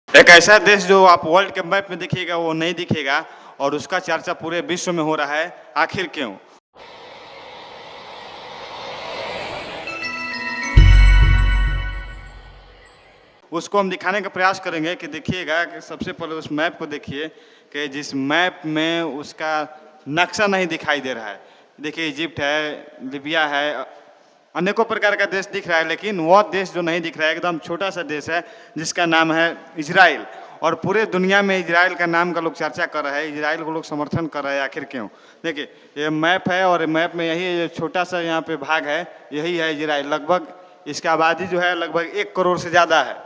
एक ऐसा देश जो आप वर्ल्ड के मैप में देखिएगा वो नहीं दिखेगा और उसका चर्चा पूरे विश्व में हो रहा है, आखिर क्यों? उसको हम दिखाने का प्रयास करेंगे कि देखिएगा कि सबसे पहले उस मैप को देखिए कि जिस मैप में उसका नक्शा नहीं दिखाई दे रहा है। देखिए इजिप्ट है, लीबिया है, अनेकों प्रकार का देश दिख रहा है, लेकिन वह देश जो नहीं दिख रहा है एकदम छोटा सा देश है जिसका नाम है इजराइल। और पूरे दुनिया में इजराइल का नाम का लोग चर्चा कर रहे हैं, इजराइल को लोग समर्थन कर रहे हैं, आखिर क्यों? देखिए ये मैप है और मैप में यही छोटा सा यहाँ पे भाग है, यही है इजराइल। लगभग इसका आबादी जो है लगभग 1 करोड़ से ज़्यादा है,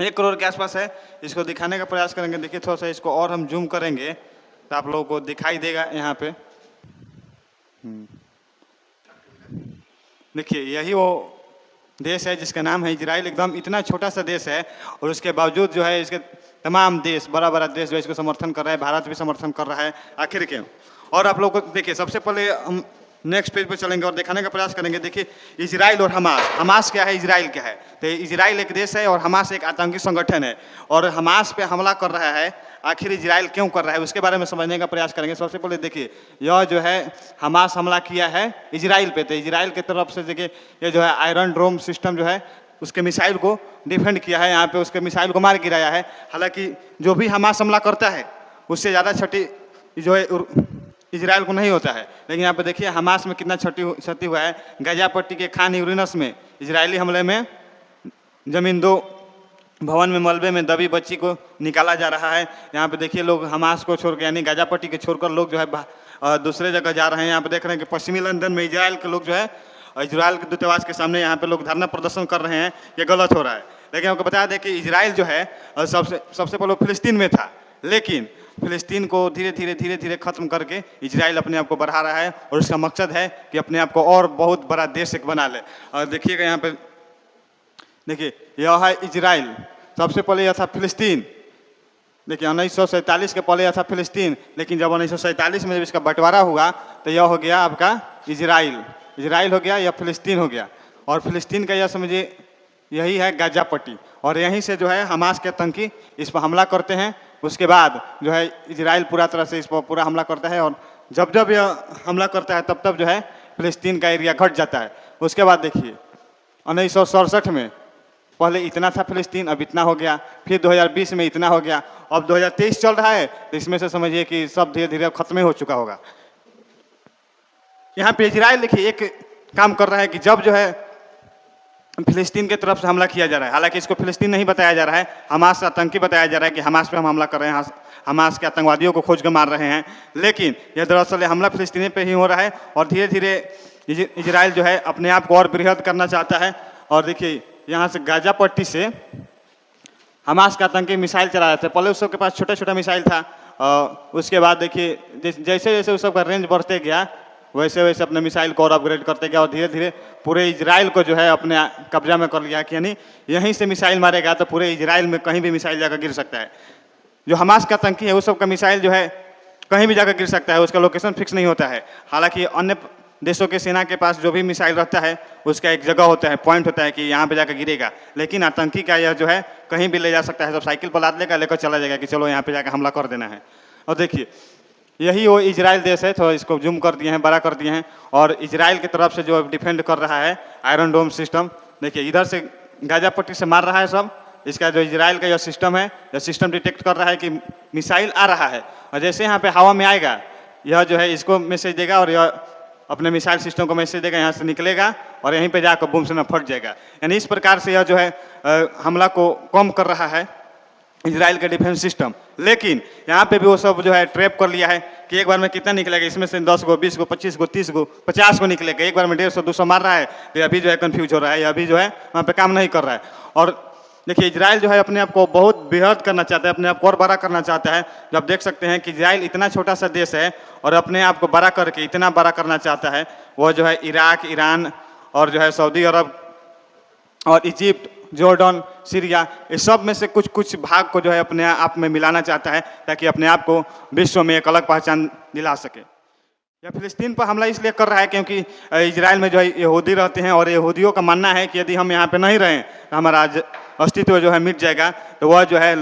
1 करोड़ के आसपास है। इसको दिखाने का प्रयास करेंगे। देखिए थोड़ा सा इसको और हम जूम करेंगे तो आप लोगों को दिखाई देगा यहाँ पे। देखिए यही वो देश है जिसका नाम है इजराइल। एकदम इतना छोटा सा देश है और उसके बावजूद जो है इसके तमाम देश, बड़ा बड़ा देश जो है इसको समर्थन कर रहा है, भारत भी समर्थन कर रहा है, आखिर क्यों? और आप लोग को देखिए सबसे पहले हम नेक्स्ट पेज पर चलेंगे और दिखाने का प्रयास करेंगे। देखिए इजराइल और हमास, हमास क्या है, इजराइल क्या है? तो इजराइल एक देश है और हमास एक आतंकी संगठन है और हमास पे हमला कर रहा है। आखिर इजराइल क्यों कर रहा है उसके बारे में समझने का प्रयास करेंगे। सबसे पहले देखिए यह जो है हमास हमला किया है इजराइल पे, तो इजराइल की तरफ से देखिए ये जो है आयरन डोम सिस्टम जो है उसके मिसाइल को डिफेंड किया है, यहाँ पे उसके मिसाइल को मार गिराया है। हालांकि जो भी हमास हमला करता है उससे ज़्यादा क्षति जो है इजराइल को नहीं होता है, लेकिन यहाँ पे देखिए हमास में कितना क्षति हुआ है। गाजा पट्टी के खान यूनिस में इजरायली हमले में जमीन 2 भवन में मलबे में दबी बच्ची को निकाला जा रहा है। यहाँ पे देखिए लोग हमास को छोड़ के यानी गाजा पट्टी के छोड़कर लोग जो है दूसरे जगह जा रहे हैं। यहाँ पे देख रहे हैं कि पश्चिमी लंदन में इजराइल के लोग जो है इजराइल के दूतावास के सामने यहाँ पे लोग धरना प्रदर्शन कर रहे हैं, ये गलत हो रहा है। लेकिन आपको बता दें कि इजराइल जो है सबसे पहले फिलिस्तीन में था, लेकिन फिलिस्तीन को धीरे धीरे खत्म करके इजराइल अपने आप को बढ़ा रहा है और उसका मकसद है कि अपने आप को और बहुत बड़ा देश एक बना ले। और देखिएगा यहाँ पे देखिए यह है इजराइल, सबसे पहले यह था फिलिस्तीन। देखिए 1947 के पहले यह था फिलिस्तीन, लेकिन जब 1947 में जब इसका बंटवारा हुआ तो यह हो गया आपका इजराइल हो गया या फिलिस्तीन हो गया। और फिलिस्तीन का यह समझिए यही है गाजा पट्टी और यहीं से जो है हमास के आतंकी इस पर हमला करते हैं। उसके बाद जो है इजराइल पूरा तरह से इस पर पूरा हमला करता है और जब यह हमला करता है तब जो है फिलिस्तीन का एरिया घट जाता है। उसके बाद देखिए 1967 में पहले इतना था फिलिस्तीन, अब इतना हो गया, फिर 2020 में इतना हो गया, अब 2023 चल रहा है, तो इसमें से समझिए कि सब धीरे धीरे खत्म हो चुका होगा। यहाँ पे इजराइल देखिए एक काम कर रहा है कि जब जो है फिलिस्तीन की तरफ से हमला किया जा रहा है, हालांकि इसको फिलिस्तीन नहीं बताया जा रहा है, हमास आतंकी बताया जा रहा है कि हमास पे हम हमला कर रहे हैं, हमास के आतंकवादियों को खोज कर मार रहे हैं, लेकिन यह दरअसल हमला फिलिस्तीन पे ही हो रहा है। और धीरे धीरे इजराइल जो है अपने आप को और बृहद करना चाहता है। और देखिए यहाँ से गाजा पट्टी से हमास का आतंकी मिसाइल चला रहे थे, पहले उस सबके पास छोटा छोटा मिसाइल था, उसके बाद देखिए जैसे जैसे उस सबका रेंज बढ़ते गया वैसे वैसे अपने मिसाइल को और अपग्रेड करते गया और धीरे धीरे पूरे इजराइल को जो है अपने कब्जा में कर लिया कि यानी यहीं से मिसाइल मारेगा तो पूरे इजराइल में कहीं भी मिसाइल जाकर गिर सकता है। जो हमास का आतंकी है उस सब का मिसाइल जो है कहीं भी जाकर गिर सकता है, उसका लोकेशन फिक्स नहीं होता है। हालांकि अन्य देशों के सेना के पास जो भी मिसाइल रहता है उसका एक जगह होता है, पॉइंट होता है कि यहाँ पे जाकर गिरेगा, लेकिन आतंकी का यह जो है कहीं भी ले जा सकता है। जब साइकिल पर लाद लेगा लेकर चला जाएगा कि चलो यहाँ पे जाकर हमला कर देना है। और देखिए यही वो इजराइल देश है, थोड़ा इसको जूम कर दिए हैं, बड़ा कर दिए हैं। और इजराइल की तरफ से जो डिफेंड कर रहा है आयरन डोम सिस्टम, देखिए इधर से गाजा पट्टी से मार रहा है सब, इसका जो इजराइल का यह सिस्टम है, यह सिस्टम डिटेक्ट कर रहा है कि मिसाइल आ रहा है और जैसे यहाँ पे हवा में आएगा यह जो है इसको मैसेज देगा और यह अपने मिसाइल सिस्टम को मैसेज देगा, यहाँ से निकलेगा और यहीं पे जाकर बूम से न फट जाएगा। यानी इस प्रकार से यह जो है हमला को कम कर रहा है इजराइल का डिफेंस सिस्टम। लेकिन यहाँ पे भी वो सब जो है ट्रैप कर लिया है कि एक बार में कितना निकलेगा, इसमें से 10 गो 20 गो 25 गो 30 गो 50 गो निकलेगा, एक बार में 150 200 मार रहा है। तो अभी जो है कन्फ्यूज हो रहा है, अभी जो है वहाँ पे काम नहीं कर रहा है। और देखिए इजराइल जो है अपने आप को बहुत बेहद करना चाहता है, अपने आप को और बड़ा करना चाहता है। जब देख सकते हैं कि इजराइल इतना छोटा सा देश है और अपने आप को बड़ा करके इतना बड़ा करना चाहता है, वह जो है इराक, ईरान और जो है सऊदी अरब और इजिप्ट, जॉर्डन, सीरिया, इस सब में से कुछ भाग को जो है अपने आप में मिलाना चाहता है ताकि अपने आप को विश्व में एक अलग पहचान दिला सके। यह फिलिस्तीन पर हमला इसलिए कर रहा है क्योंकि इजराइल में जो है यहूदी रहते हैं और यहूदियों का मानना है कि यदि हम यहाँ पे नहीं रहें तो हमारा अस्तित्व जो है मिट जाएगा, तो वह जो है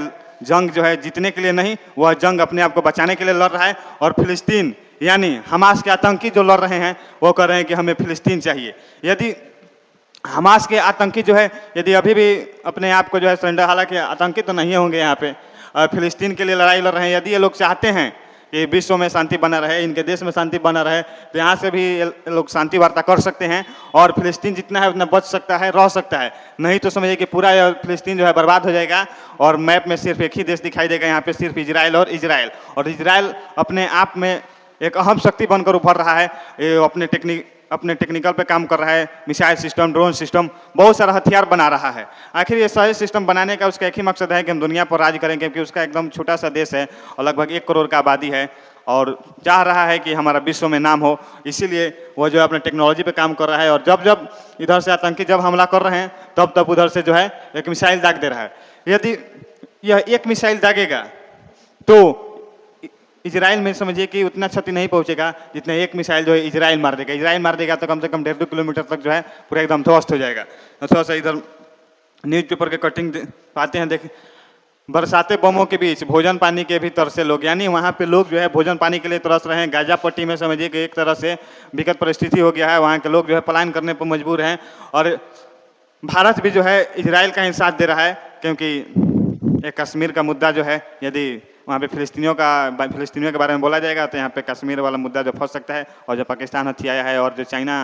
जंग जो है जीतने के लिए नहीं, वह जंग अपने आप को बचाने के लिए लड़ रहा है। और फिलिस्तीन यानी हमास के आतंकी जो लड़ रहे हैं वो कह रहे हैं कि हमें फिलिस्तीन चाहिए। यदि हमास के आतंकी जो है यदि अभी भी अपने आप को जो है सरेंडर, हालांकि आतंकी तो नहीं होंगे यहाँ पे, फिलिस्तीन के लिए लड़ाई लड़ रहे हैं, यदि ये लोग चाहते हैं कि विश्व में शांति बना रहे, इनके देश में शांति बना रहे, तो यहाँ से भी ये लोग शांति वार्ता कर सकते हैं और फिलिस्तीन जितना है उतना बच सकता है, रह सकता है। नहीं तो समझिए कि पूरा फिलिस्तीन जो है बर्बाद हो जाएगा और मैप में सिर्फ एक ही देश दिखाई देगा, यहाँ पे सिर्फ इजराइल और इजराइल। और इजराइल अपने आप में एक अहम शक्ति बनकर उभर रहा है, ये अपने टेक्निकल पे काम कर रहा है, मिसाइल सिस्टम, ड्रोन सिस्टम, बहुत सारा हथियार बना रहा है। आखिर ये सारे सिस्टम बनाने का उसका एक ही मकसद है कि हम दुनिया पर राज करें, क्योंकि उसका एकदम छोटा सा देश है और लगभग 1 करोड़ का आबादी है और चाह रहा है कि हमारा विश्व में नाम हो। इसीलिए वो जो है अपने टेक्नोलॉजी पे काम कर रहा है और जब जब इधर से आतंकी जब हमला कर रहे हैं तब तब उधर से जो है एक मिसाइल दाग दे रहा है। यदि यह एक मिसाइल दागेगा तो इजराइल में समझिए कि उतना क्षति नहीं पहुंचेगा जितना एक मिसाइल जो है इजराइल मार देगा। इजराइल मार देगा तो कम से कम 1.5-2 किलोमीटर तक जो है पूरा एकदम ध्वस्त हो जाएगा। थोड़ा सा इधर न्यूज़पेपर के कटिंग पाते हैं, देख बरसाते बमों के बीच भोजन पानी के भी तरसे लोग, यानी वहाँ पे लोग जो है भोजन पानी के लिए तरस रहे हैं। गाजा पट्टी में समझिए कि एक तरह से विकट परिस्थिति हो गया है, वहाँ के लोग जो है पलायन करने पर मजबूर हैं और भारत भी जो है इजराइल का ही साथ दे रहा है, क्योंकि एक कश्मीर का मुद्दा जो है यदि वहाँ पे फिलिस्तीनियों के बारे में बोला जाएगा तो यहाँ पे कश्मीर वाला मुद्दा जो फंस सकता है और जो पाकिस्तान हथियाया है और जो चाइना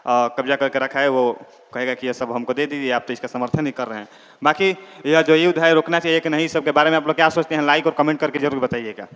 कब्जा करके रखा है वो कहेगा कि ये सब हमको दे दीजिए, आप तो इसका समर्थन नहीं कर रहे हैं। बाकी यह जो युद्ध है रोकना चाहिए कि नहीं, सबके बारे में आप लोग क्या सोचते हैं, लाइक और कमेंट करके जरूर बताइएगा।